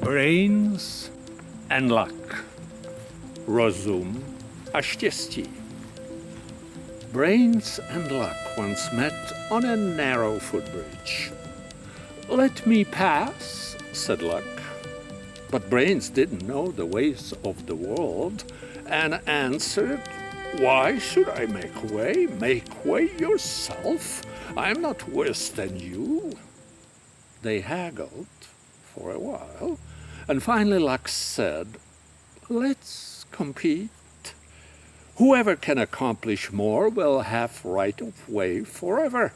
Brains and luck. Rozum a štěstí. Brains and luck once met on a narrow footbridge. "Let me pass," said Luck. But Brains didn't know the ways of the world and answered, "Why should I make way? Make way yourself. I'm not worse than you." They haggled for a while, and finally Luck said, "Let's compete. Whoever can accomplish more will have right of way forever.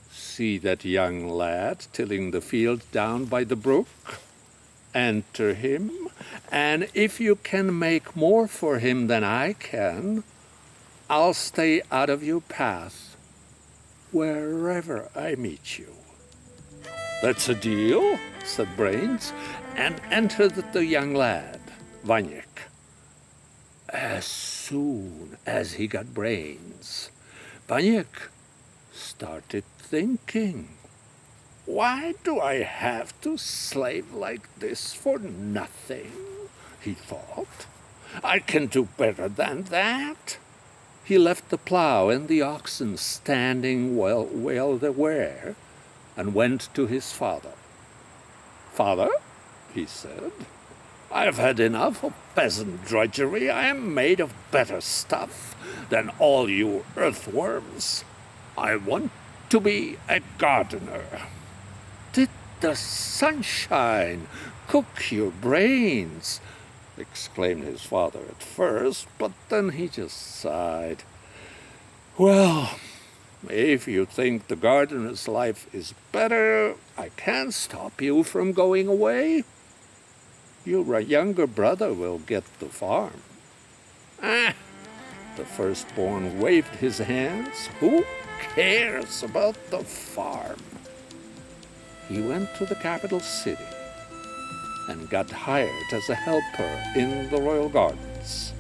See that young lad tilling the field down by the brook? Enter him, and if you can make more for him than I can, I'll stay out of your path wherever I meet you." "That's a deal," said Brains, and entered the young lad, Vaněk. As soon as he got Brains, Vaněk started thinking, "Why do I have to slave like this for nothing?" he thought. "I can do better than that." He left the plow and the oxen standing where they were, and went to his father. "Father," he said, "I've had enough of peasant drudgery. I am made of better stuff than all you earthworms. I want to be a gardener." "Did the sunshine cook your brains?" exclaimed his father at first, but then he just sighed. "Well, if you think the gardener's life is better, I can't stop you from going away. Your younger brother will get the farm." "Ah!" The firstborn waved his hands. "Who cares about the farm?" He went to the capital city and got hired as a helper in the royal gardens.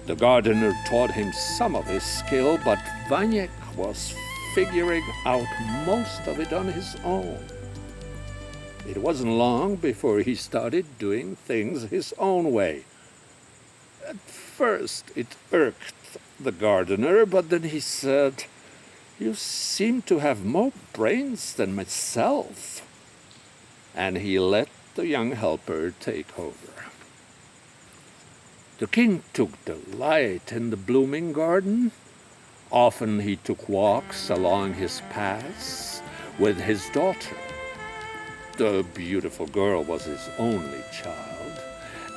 The gardener taught him some of his skill, but Vaněk was figuring out most of it on his own. It wasn't long before he started doing things his own way. At first it irked the gardener, but then he said, "You seem to have more brains than myself." And he let the young helper take over. The king took delight in the blooming garden. Often he took walks along his paths with his daughter. The beautiful girl was his only child,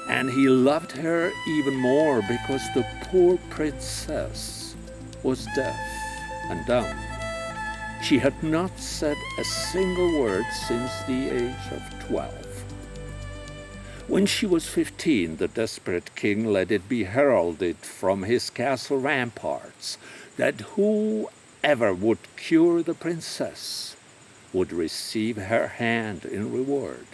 and he loved her even more because the poor princess was deaf and dumb. She had not said a single word since the age of 12. When she was 15, the desperate king let it be heralded from his castle ramparts that whoever would cure the princess would receive her hand in reward.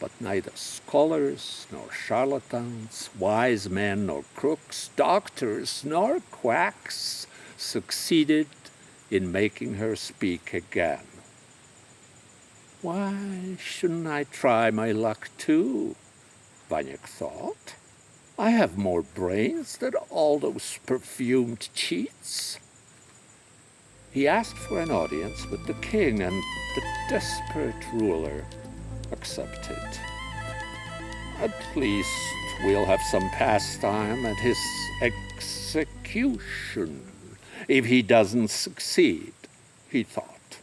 But neither scholars nor charlatans, wise men nor crooks, doctors nor quacks succeeded in making her speak again. "Why shouldn't I try my luck too?" Vaněk thought. "I have more brains than all those perfumed cheats." He asked for an audience with the king, and the desperate ruler accepted. "At least we'll have some pastime at his execution, if he doesn't succeed," he thought.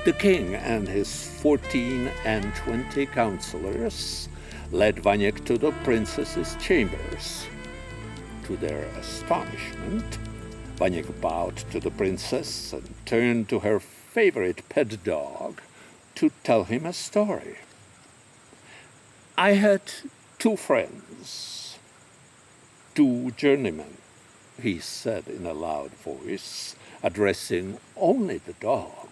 The king and his 14 and 20 counselors led Vaněk to the princess's chambers. To their astonishment, Vaněk bowed to the princess and turned to her favorite pet dog to tell him a story. "I had 2 friends, 2 journeymen," he said in a loud voice, addressing only the dog,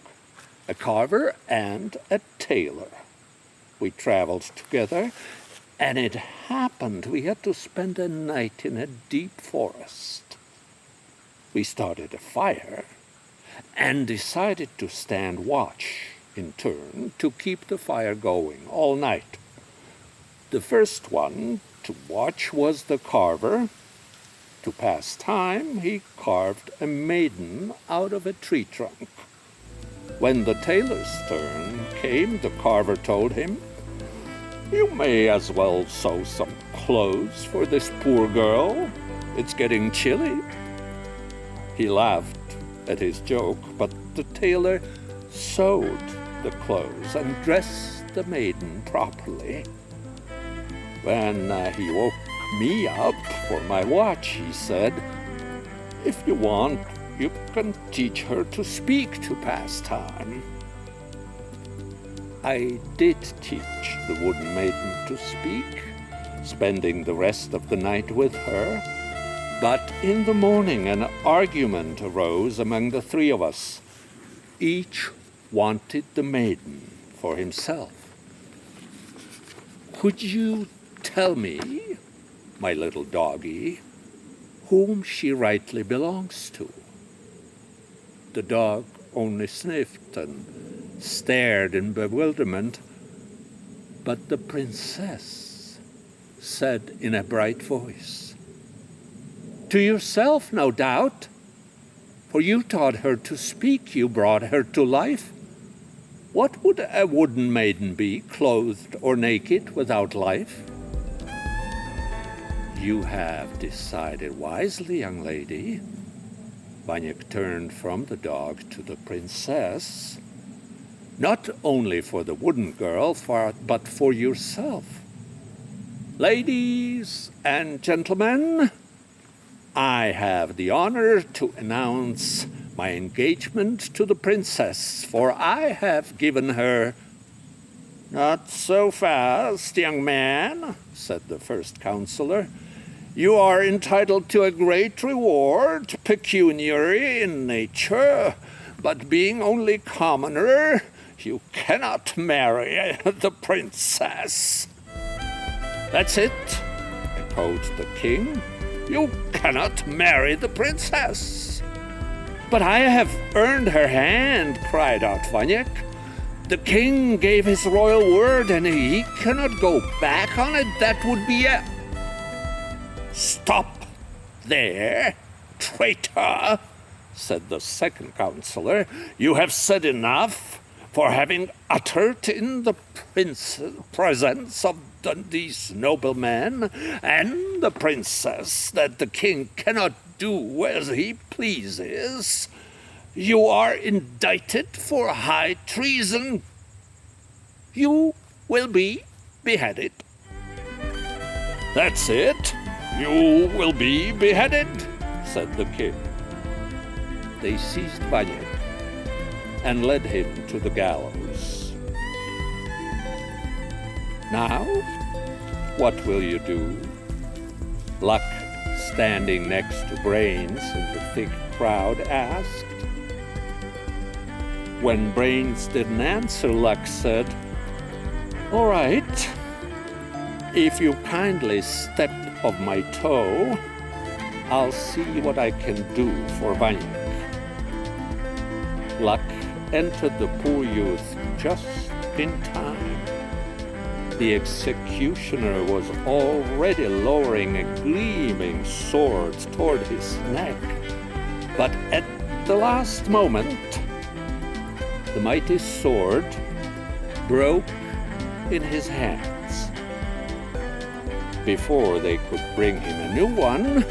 "a carver and a tailor. We traveled together, and it happened we had to spend a night in a deep forest. We started a fire and decided to stand watch in turn to keep the fire going all night. The first one to watch was the carver. To pass time, he carved a maiden out of a tree trunk. When the tailor's turn came, the carver told him, "You may as well sew some clothes for this poor girl. It's getting chilly." He laughed at his joke, but the tailor sewed the clothes and dressed the maiden properly. When he woke me up for my watch, he said, "If you want, you can teach her to speak to pass time." I did teach the wooden maiden to speak, spending the rest of the night with her. But in the morning an argument arose among the three of us. Each wanted the maiden for himself. "Could you tell me, my little doggie, whom she rightly belongs to?" The dog only sniffed and stared in bewilderment, but the princess said in a bright voice, "To yourself, no doubt, for you taught her to speak, you brought her to life. What would a wooden maiden be, clothed or naked, without life?" "You have decided wisely, young lady." Vanyek turned from the dog to the princess. "Not only for the wooden girl, but for yourself. Ladies and gentlemen, I have the honor to announce my engagement to the princess, for I have given her—" "Not so fast, young man," said the first counselor. "You are entitled to a great reward, pecuniary in nature, but being only commoner, you cannot marry the princess." "That's it," echoed the king. "You cannot marry the princess." "But I have earned her hand," cried out Vanyek. "The king gave his royal word, and he cannot go back on it. That would be a—" "Stop there, traitor," said the second counselor. "You have said enough, for having uttered in the presence of these noblemen and the princess that the king cannot do as he pleases, you are indicted for high treason. You will be beheaded." "That's it. You will be beheaded," said the king. They seized Vanyek and led him to the gallows. "Now, what will you do?" Luck, standing next to Brains in the thick crowd, asked. When Brains didn't answer, Luck said, "All right, if you kindly step of my toe, I'll see what I can do for Vanyek." Luck entered the poor youth just in time. The executioner was already lowering a gleaming sword toward his neck, but at the last moment, the mighty sword broke in his hands. Before they could bring him a new one,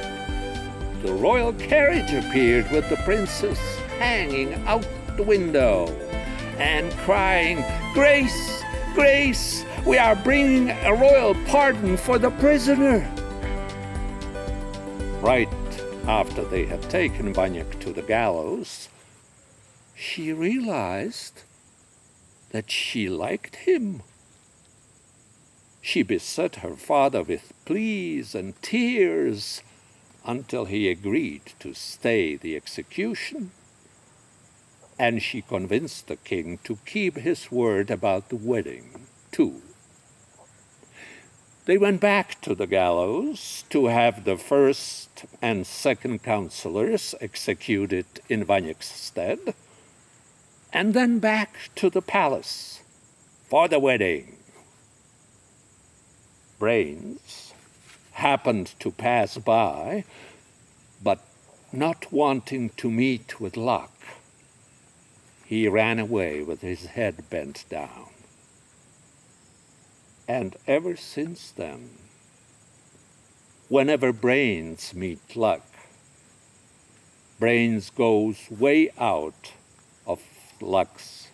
the royal carriage appeared with the princess hanging out the window and crying, "Grace, Grace, we are bringing a royal pardon for the prisoner." Right after they had taken Vanyek to the gallows, she realized that she liked him. She beset her father with pleas and tears until he agreed to stay the execution. And she convinced the king to keep his word about the wedding, too. They went back to the gallows to have the first and second counselors executed in Vanyek's stead. and then back to the palace for the wedding. Brains happened to pass by, but not wanting to meet with Luck, he ran away with his head bent down. And ever since then, whenever Brains meet Luck, Brains goes way out of Luck's